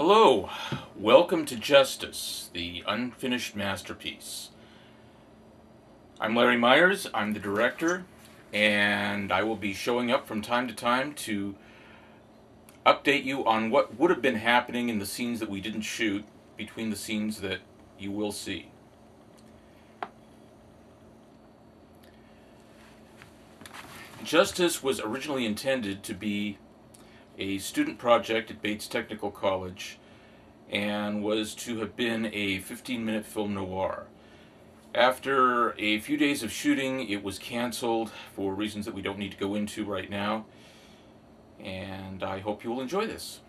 Hello, welcome to Justice, the unfinished masterpiece. I'm Larry Myers, I'm the director, and I will be showing up from time to time to update you on what would have been happening in the scenes that we didn't shoot between the scenes that you will see. Justice was originally intended to be a student project at Bates Technical College and was to have been a 15-minute film noir. After a few days of shooting, it was canceled for reasons that we don't need to go into right now, and I hope you will enjoy this.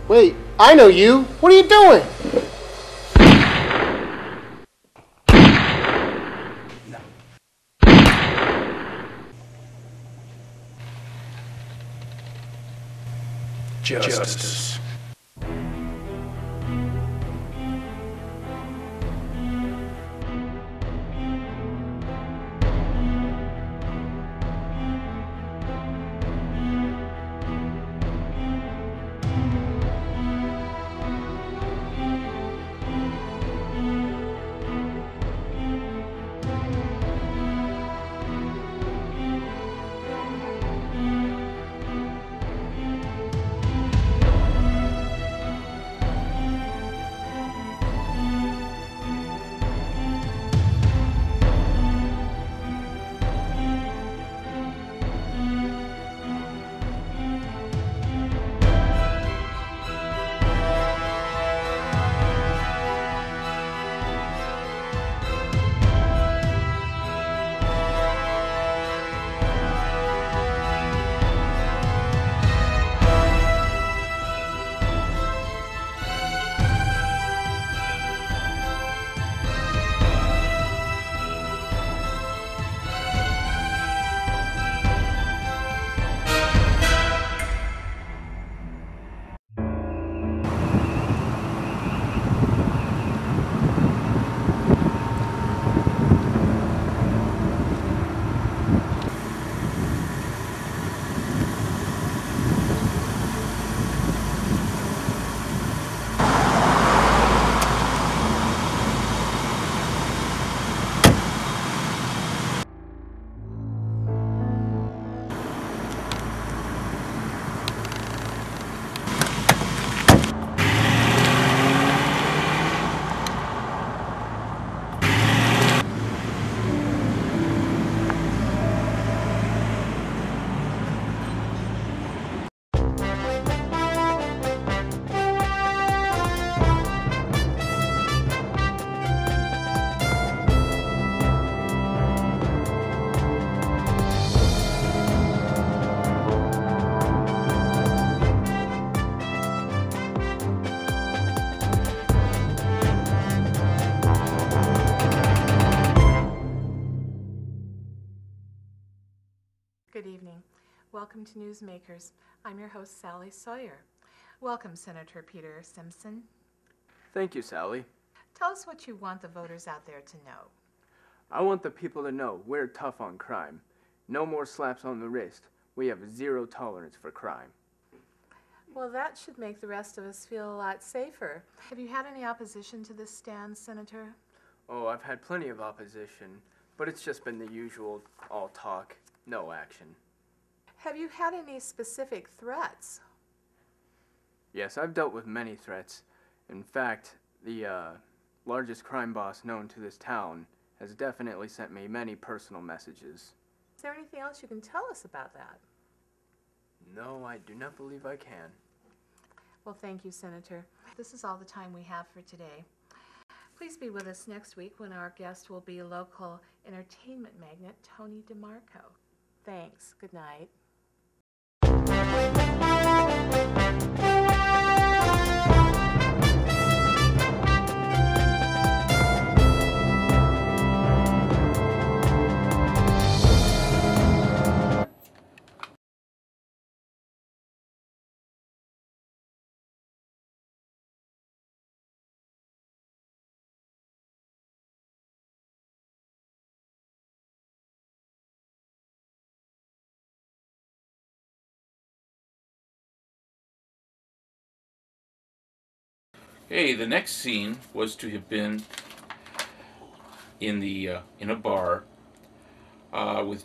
Wait, I know you. What are you doing? Justice. Good evening. Welcome to Newsmakers. I'm your host, Sally Sawyer. Welcome, Senator Peter Simpson. Thank you, Sally. Tell us what you want the voters out there to know. I want the people to know we're tough on crime. No more slaps on the wrist. We have zero tolerance for crime. Well, that should make the rest of us feel a lot safer. Have you had any opposition to this stand, Senator? Oh, I've had plenty of opposition, but it's just been the usual all talk, no action. Have you had any specific threats? Yes, I've dealt with many threats. In fact, the largest crime boss known to this town has definitely sent me many personal messages. Is there anything else you can tell us about that? No, I do not believe I can. Well, thank you, Senator. This is all the time we have for today. Please be with us next week when our guest will be local entertainment magnate Tony DeMarco. Thanks. Good night. Hey, the next scene was to have been in a bar with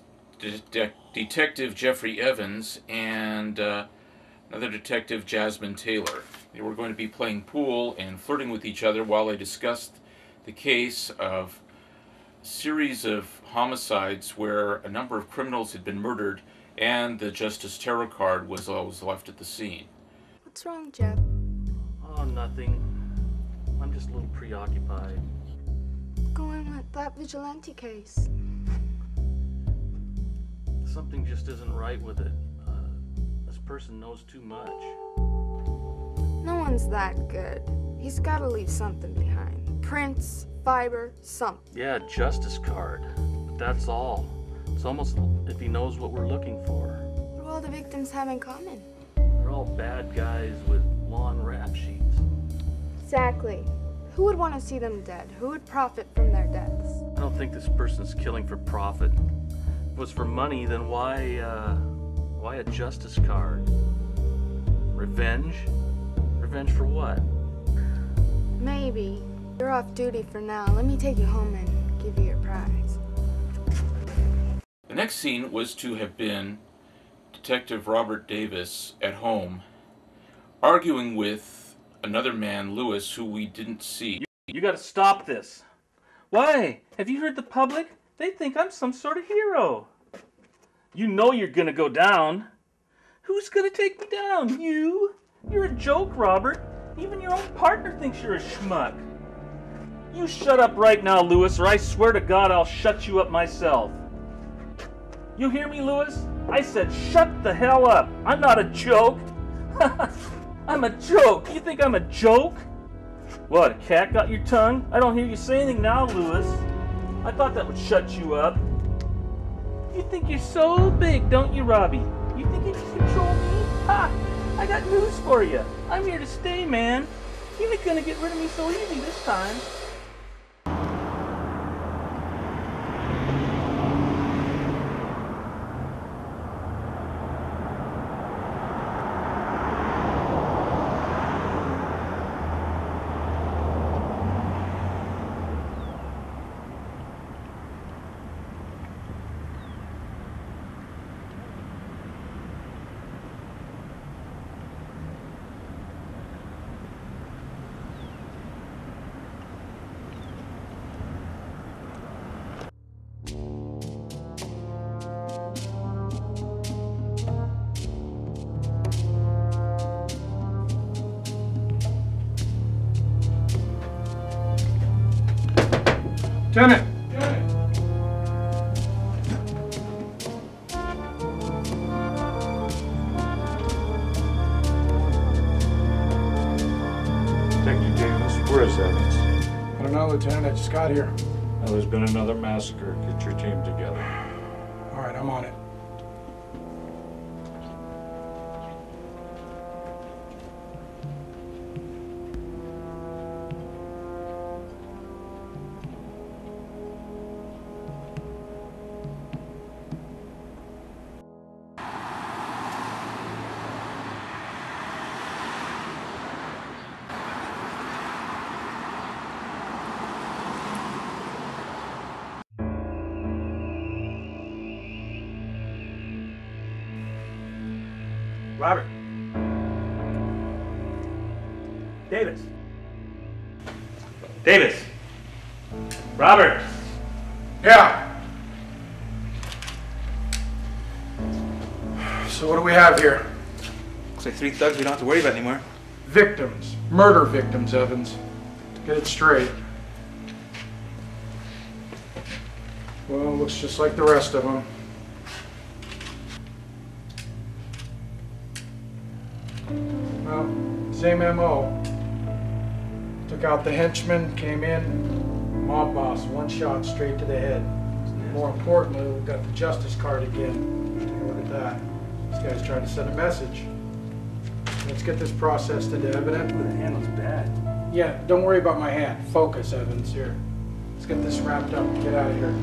Detective Jeffrey Evans and another detective, Jasmine Taylor. They were going to be playing pool and flirting with each other while they discussed the case of a series of homicides where a number of criminals had been murdered and the Justice Tarot card was left at the scene. What's wrong, Jeff? Oh, nothing. I'm just a little preoccupied. What's going on with that vigilante case? Something just isn't right with it. This person knows too much. No one's that good. He's gotta leave something behind. Prints, fiber, something. Yeah, justice card. But that's all. It's almost if he knows what we're looking for. What do all the victims have in common? They're all bad guys with long rap sheets. Exactly. Who would want to see them dead? Who would profit from their deaths? I don't think this person's killing for profit. If it was for money, then why a justice card? Revenge? Revenge for what? Maybe. You're off duty for now. Let me take you home and give you your prize. The next scene was to have been Detective Robert Davis at home arguing with another man, Lewis, who we didn't see. You gotta stop this. Why? Have you heard the public? They think I'm some sort of hero. You know you're gonna go down. Who's gonna take me down? You? You're a joke, Robert. Even your own partner thinks you're a schmuck. You shut up right now, Lewis, or I swear to God I'll shut you up myself. You hear me, Lewis? I said shut the hell up. I'm not a joke. I'm a joke. You think I'm a joke? What, a cat got your tongue? I don't hear you say anything now, Lewis. I thought that would shut you up. You think you're so big, don't you, Robbie? You think you can control me? Ha! I got news for you. I'm here to stay, man. You ain't gonna get rid of me so easy this time. Lieutenant! Detective Davis, where is Evans? I don't know, Lieutenant. I just got here. Now, there's been another massacre. Get your team together. All right, I'm on it. Robert. Davis. Davis. Robert. Yeah. So what do we have here? Looks like 3 thugs we don't have to worry about anymore. Victims. Murder victims, Evans. Get it straight. Well, looks just like the rest of them. Well, same MO. Took out the henchman, came in, mob boss, one shot straight to the head. More importantly, we've got the justice card again. Take a look at that. This guy's trying to send a message. Let's get this processed into evidence. Ooh, the handle's bad. Yeah, don't worry about my hand. Focus, Evans, here. Let's get this wrapped up and get out of here.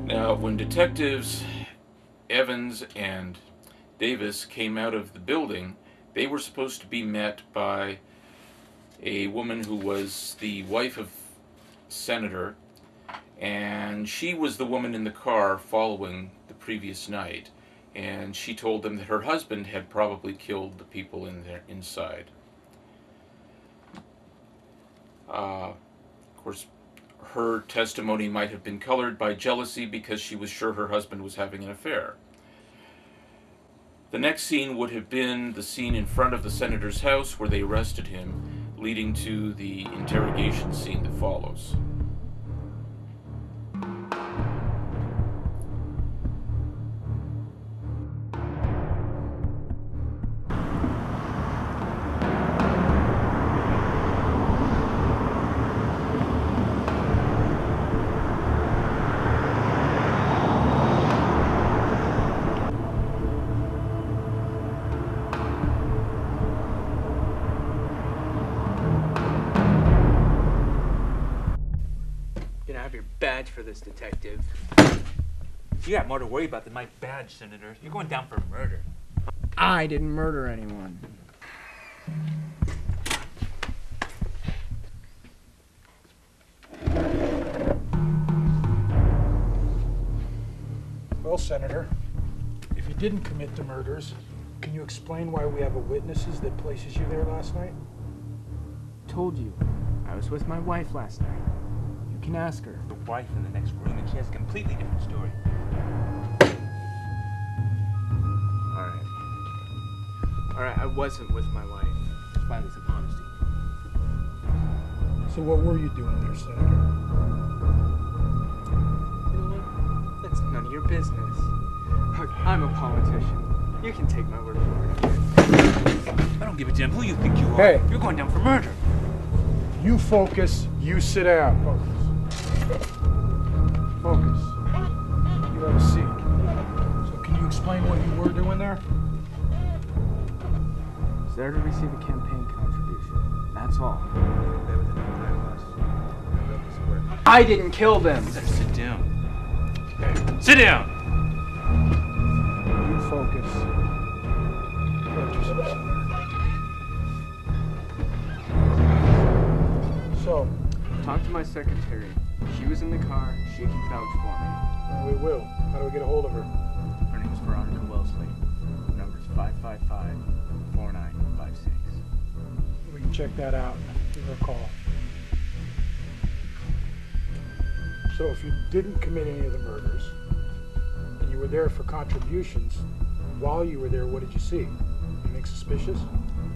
Now, when detectives Evans and Davis came out of the building, they were supposed to be met by a woman who was the wife of Senator, and she was the woman in the car following the previous night, and she told them that her husband had probably killed the people in there inside. Of course, her testimony might have been colored by jealousy because she was sure her husband was having an affair. The next scene would have been the scene in front of the senator's house where they arrested him, leading to the interrogation scene that follows. Badge for this detective. You got more to worry about than my badge, Senator. You're going down for murder. I didn't murder anyone. Well, Senator, if you didn't commit the murders, can you explain why we have a witnesses that places you there last night? Told you. I was with my wife last night. You can ask her. The wife in the next room, and she has a completely different story. Alright, I wasn't with my wife. Finally, some honesty. So what were you doing there, Senator? You know what? That's none of your business. Look, I'm a politician. You can take my word for it. I don't give a damn who you think you are. Hey. You're going down for murder. You focus, you sit down. Focus. Focus. You have a seat. So can you explain what you were doing there? I was there to receive a campaign contribution. That's all. I didn't kill them. You better sit down. Hey, Sit down! you focus. Get yourself Senator. So, Talk to my secretary. She was in the car. She can vouch for me. we will. How do we get a hold of her? Her name is Veronica Wellesley. Number's 555-4956. We can check that out. Give her a call. So if you didn't commit any of the murders, and you were there for contributions, while you were there, what did you see? Anything suspicious?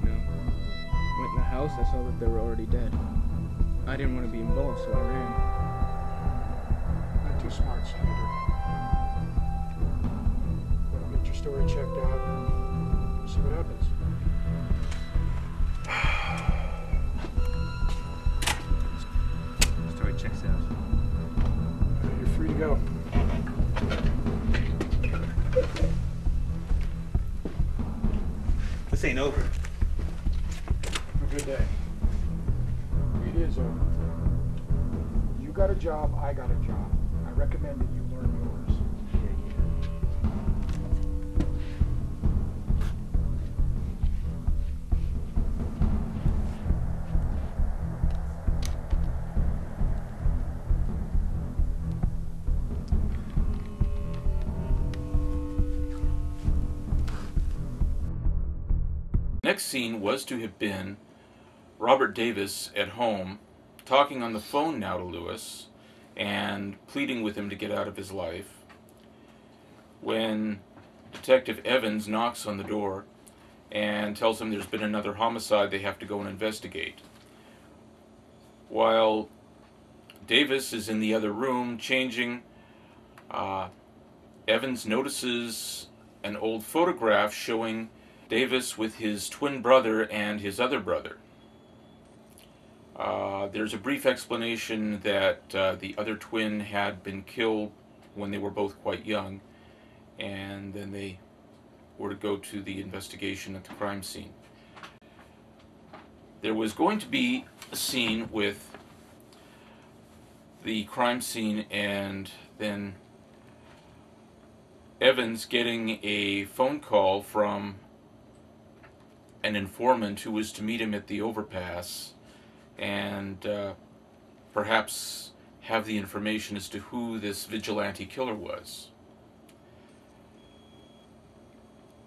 No. Went in the house, I saw that they were already dead. I didn't want to be involved, so I ran. Not too smart, Senator. We'll get your story checked out and see what happens. Story checks out. You're free to go. This ain't over. Have a good day. It is over. You got a job, I got a job. I recommend that you learn yours. Next scene was to have been Robert Davis at home, talking on the phone now to Lewis and pleading with him to get out of his life. when Detective Evans knocks on the door and tells them there's been another homicide they have to go and investigate. While Davis is in the other room changing, Evans notices an old photograph showing Davis with his twin brother and his other brother. There's a brief explanation that the other twin had been killed when they were both quite young, and then they were to go to the investigation at the crime scene. There was going to be a scene with the crime scene and then Evans getting a phone call from an informant who was to meet him at the overpass and perhaps have the information as to who this vigilante killer was.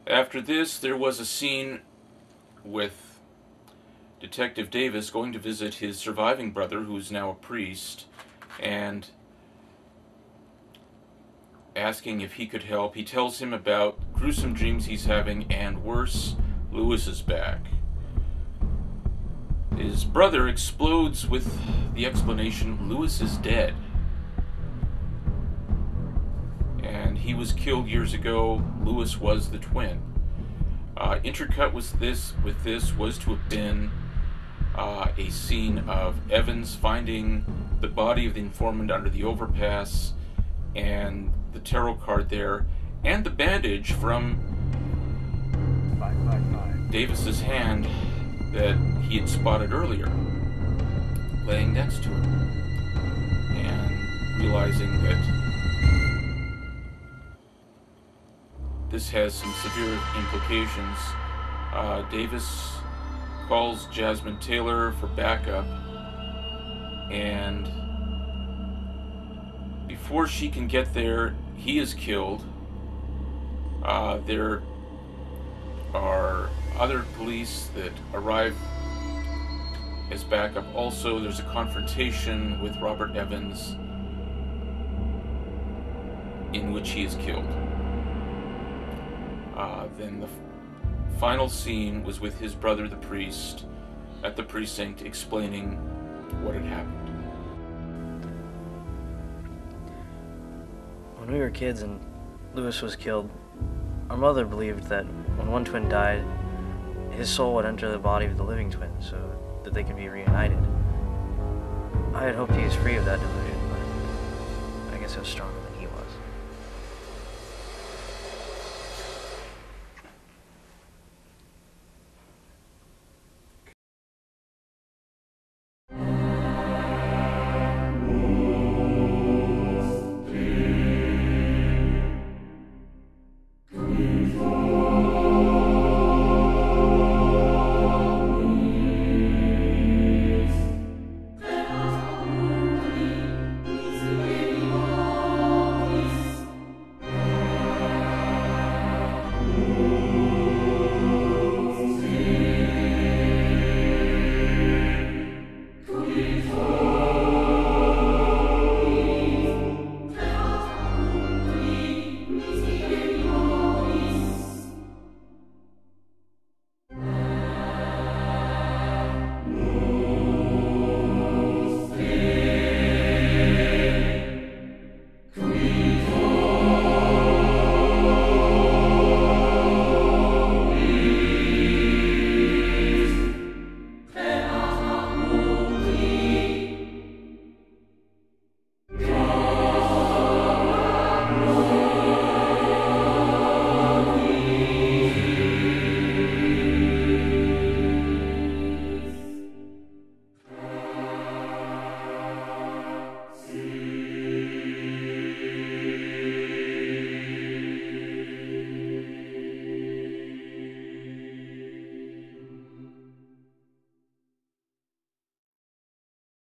After this, there was a scene with Detective Davis going to visit his surviving brother, who is now a priest, and asking if he could help. He tells him about gruesome dreams he's having, and worse, Lewis is back. His brother explodes with the explanation, Lewis is dead. And he was killed years ago. Lewis was the twin. Intercut with this was to have been a scene of Evans finding the body of the informant under the overpass and the tarot card there and the bandage from Davis's hand that he had spotted earlier laying next to him, and realizing that this has some severe implications. Davis calls Jasmine Taylor for backup, and before she can get there, he is killed. There are other police that arrive as backup. Also, there's a confrontation with Robert Evans in which he is killed. Then the final scene was with his brother, the priest, at the precinct explaining what had happened. When we were kids and Lewis was killed, our mother believed that when one twin died, his soul would enter the body of the living twin so that they could be reunited. I had hoped he was free of that delusion, but I guess it was strong.